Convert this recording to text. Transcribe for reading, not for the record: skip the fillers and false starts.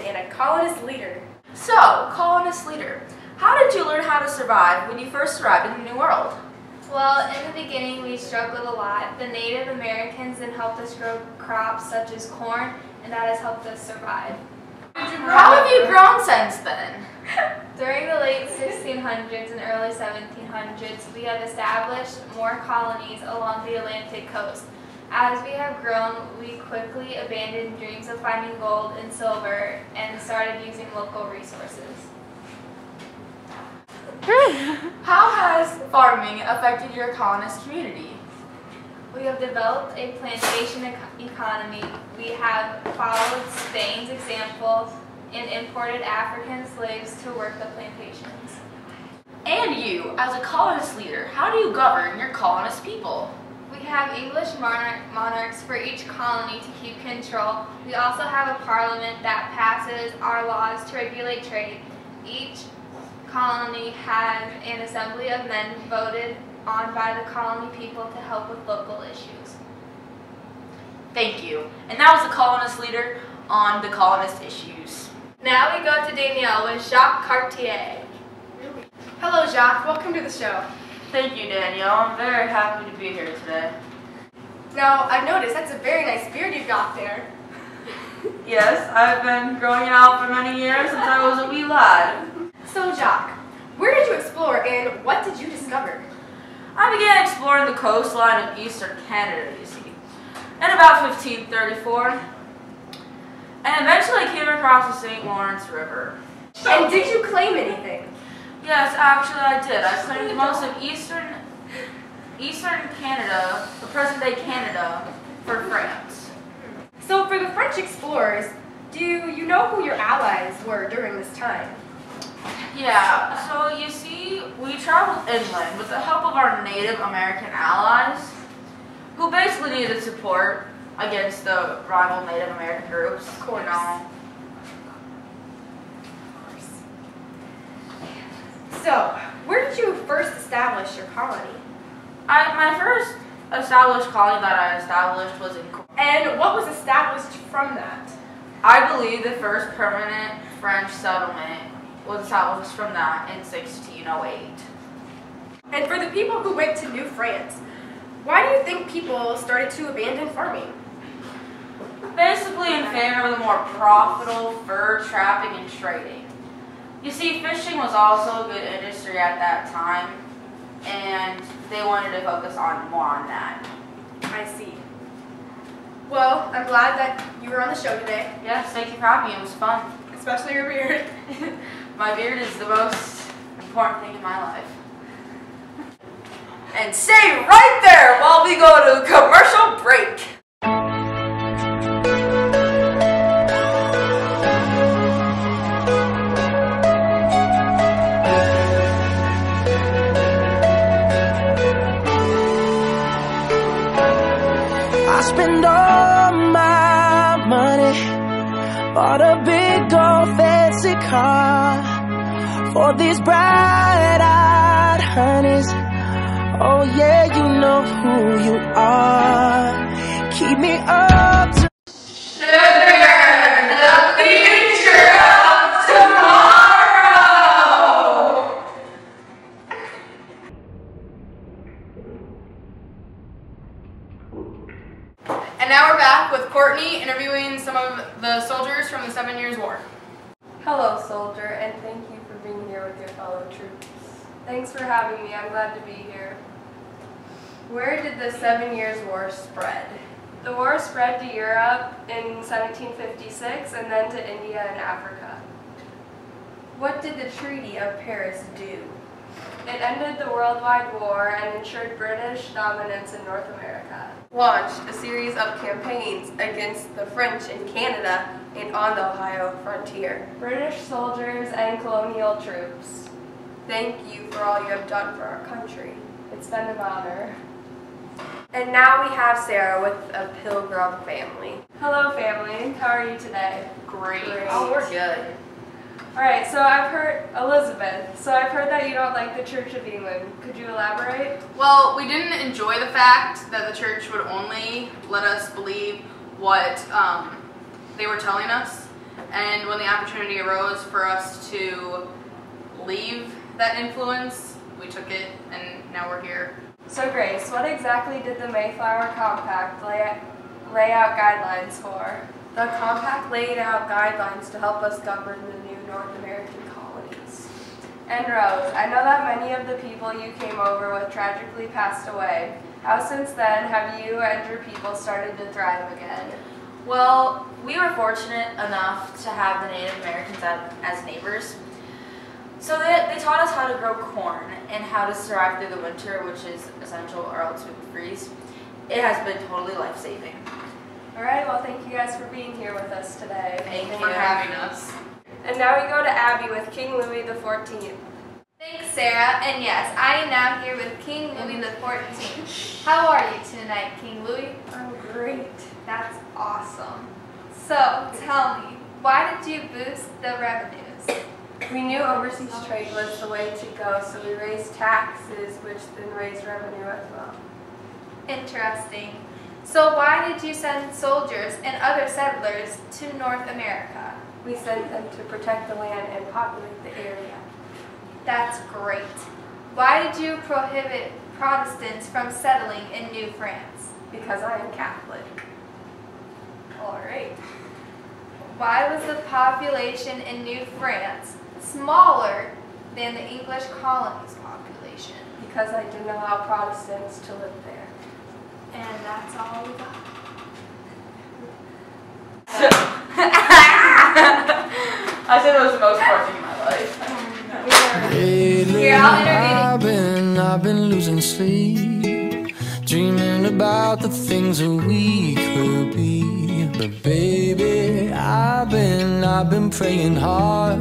and a colonist leader. So, colonist leader, how did you learn how to survive when you first arrived in the New World? Well, in the beginning we struggled a lot. The Native Americans then helped us grow crops such as corn, and that has helped us survive. How have you grown since then? During the late 1600s and early 1700s, we have established more colonies along the Atlantic coast. As we have grown, we quickly abandoned dreams of finding gold and silver and started using local resources. How has farming affected your colonist community? We have developed a plantation economy. We have followed Spain's example and imported African slaves to work the plantations. And you, as a colonist leader, how do you govern your colonist people? We have English monarchs for each colony to keep control. We also have a parliament that passes our laws to regulate trade. Each colony has an assembly of men voted on by the colony people to help with local issues. Thank you. And that was the colonist leader on the colonist issues. Now we go to Danielle with Jacques Cartier. Hello, Jacques. Welcome to the show. Thank you, Danielle. I'm very happy to be here today. Now, I've noticed that's a very nice beard you've got there. Yes, I've been growing it out for many years since I was a wee lad. So, Jacques, where did you explore and what did you discover? I began exploring the coastline of eastern Canada, you see, in about 1534, and eventually I came across the St. Lawrence River. And did you claim anything? Yes, actually I did. I claimed most of eastern Canada, the present-day Canada, for France. So for the French explorers, do you know who your allies were during this time? Yeah, so you see, we traveled inland with the help of our Native American allies, who basically needed support against the rival Native American groups. Of course. You know. So, where did you first establish your colony? My first established colony that I established was in Quebec. And what was established from that? I believe the first permanent French settlement was established from that in 1608. And for the people who went to New France, why do you think people started to abandon farming? Basically in favor of the more profitable fur trapping and trading. You see, fishing was also a good industry at that time, and they wanted to focus more on that. I see. Well, I'm glad that you were on the show today. Yes, thank you for having me. It was fun. Especially your beard. My beard is the most important thing in my life. And stay right there while we go to the commercial break. I spend all my money, bought a big old fancy car for these bright-eyed honeys. Oh yeah, you know who you are. Keep me up to Sugar, the future of tomorrow. And now we're back with Courtney interviewing some of the soldiers from the 7 Years' War. Hello, soldier, and thank you for being here with your fellow troops. Thanks for having me. I'm glad to be here. Where did the 7 Years' War spread? The war spread to Europe in 1756 and then to India and Africa. What did the Treaty of Paris do? It ended the Worldwide War and ensured British dominance in North America. Launched a series of campaigns against the French in Canada and on the Ohio frontier. British soldiers and colonial troops. Thank you for all you have done for our country. It's been an honor. And now we have Sarah with a Pilgrim family. Hello, family. How are you today? Great. Oh, we're good. Alright, so I've heard, Elizabeth, so I've heard that you don't like the Church of England. Could you elaborate? Well, we didn't enjoy the fact that the church would only let us believe what they were telling us. And when the opportunity arose for us to leave that influence, we took it, and now we're here. So Grace, what exactly did the Mayflower Compact lay out guidelines for? The Compact laid out guidelines to help us govern the new North American colonies. And Rose, I know that many of the people you came over with tragically passed away. How since then have you and your people started to thrive again? Well, we were fortunate enough to have the Native Americans as neighbors. So they taught us how to grow corn and how to survive through the winter, which is essential or else we would freeze. It has been totally life-saving. All right, well thank you guys for being here with us today. Thank you for having us. And now we go to Abby with King Louis XIV. Thanks, Sarah. And yes, I am now here with King Louis XIV. How are you tonight, King Louis? I'm great. That's awesome. So, tell me, why did you boost the revenues? We knew overseas trade was the way to go, so we raised taxes, which then raised revenue as well. Interesting. So why did you send soldiers and other settlers to North America? We sent them to protect the land and populate the area. That's great. Why did you prohibit Protestants from settling in New France? Because I am Catholic. All right. Why was the population in New France smaller than the English colonies population? Because I didn't allow Protestants to live there. And that's all we got. I said it was the most important thing in my life. Lately, Here, I'll intervene. I've been losing sleep, dreaming about the things that we could be. But baby, I've been praying hard